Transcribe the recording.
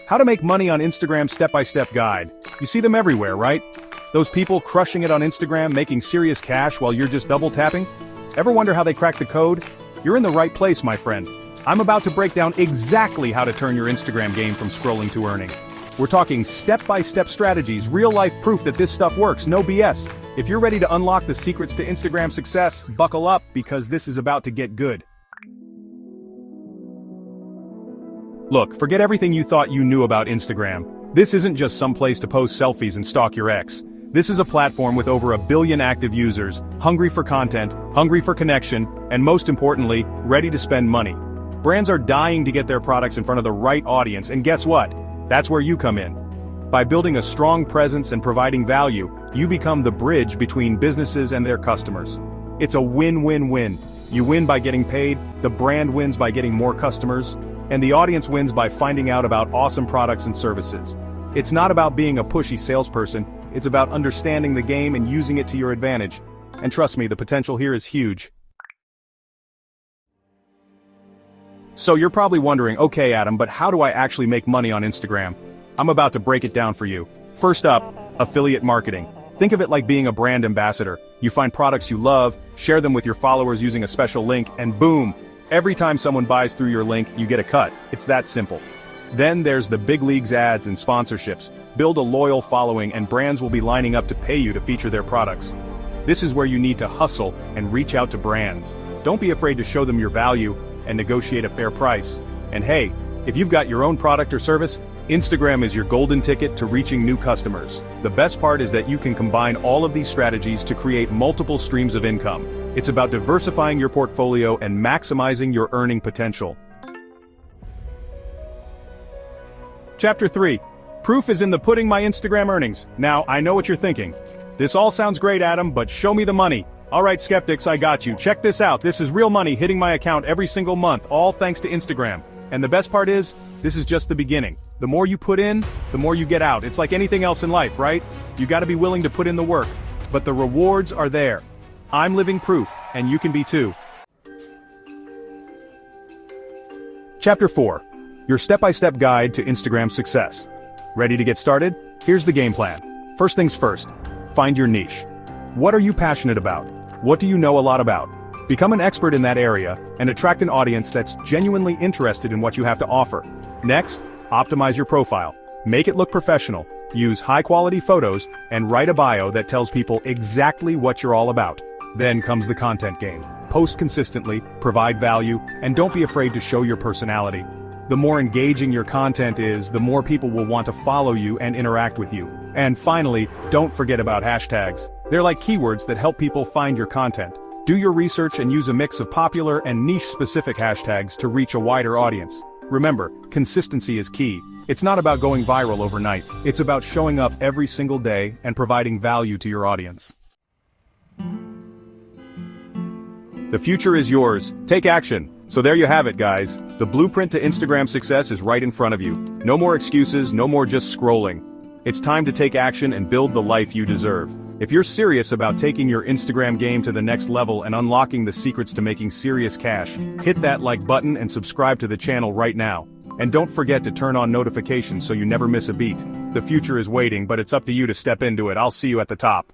How to make money on Instagram step-by-step guide. You see them everywhere, right? Those people crushing it on Instagram, making serious cash while you're just double tapping? Ever wonder how they crack the code? You're in the right place, my friend. I'm about to break down exactly how to turn your Instagram game from scrolling to earning. We're talking step-by-step strategies, real-life proof that this stuff works, no BS. If you're ready to unlock the secrets to Instagram success, buckle up because this is about to get good. Look, forget everything you thought you knew about Instagram. This isn't just some place to post selfies and stalk your ex. This is a platform with over 1 billion active users, hungry for content, hungry for connection, and most importantly, ready to spend money. Brands are dying to get their products in front of the right audience, and guess what? That's where you come in. By building a strong presence and providing value, you become the bridge between businesses and their customers. It's a win-win-win. You win by getting paid, the brand wins by getting more customers, and the audience wins by finding out about awesome products and services. It's not about being a pushy salesperson, it's about understanding the game and using it to your advantage. And trust me, the potential here is huge. So you're probably wondering, okay Adam, but how do I actually make money on Instagram? I'm about to break it down for you. First up, affiliate marketing. Think of it like being a brand ambassador. You find products you love, share them with your followers using a special link, and boom! Every time someone buys through your link, you get a cut. It's that simple. Then there's the big leagues ads and sponsorships. Build a loyal following and brands will be lining up to pay you to feature their products. This is where you need to hustle and reach out to brands. Don't be afraid to show them your value and negotiate a fair price. And hey, if you've got your own product or service, Instagram is your golden ticket to reaching new customers. The best part is that you can combine all of these strategies to create multiple streams of income. It's about diversifying your portfolio and maximizing your earning potential. Chapter 3. Proof is in the pudding my Instagram earnings. Now, I know what you're thinking. This all sounds great, Adam, but show me the money. Alright skeptics, I got you. Check this out. This is real money hitting my account every single month, all thanks to Instagram. And the best part is, this is just the beginning. The more you put in, the more you get out. It's like anything else in life, right? You gotta be willing to put in the work. But the rewards are there. I'm living proof, and you can be too. Chapter 4. Your step-by-step guide to Instagram success. Ready to get started? Here's the game plan. First things first, find your niche. What are you passionate about? What do you know a lot about? Become an expert in that area, and attract an audience that's genuinely interested in what you have to offer. Next, optimize your profile. Make it look professional. Use high-quality photos, and write a bio that tells people exactly what you're all about. Then comes the content game. Post consistently, provide value, and don't be afraid to show your personality. The more engaging your content is, the more people will want to follow you and interact with you. And finally, don't forget about hashtags. They're like keywords that help people find your content. Do your research and use a mix of popular and niche-specific hashtags to reach a wider audience. Remember, consistency is key. It's not about going viral overnight. It's about showing up every single day and providing value to your audience. The future is yours. Take action. So there you have it, guys. The blueprint to Instagram success is right in front of you. No more excuses, no more just scrolling. It's time to take action and build the life you deserve. If you're serious about taking your Instagram game to the next level and unlocking the secrets to making serious cash, hit that like button and subscribe to the channel right now. And don't forget to turn on notifications so you never miss a beat. The future is waiting, but it's up to you to step into it. I'll see you at the top.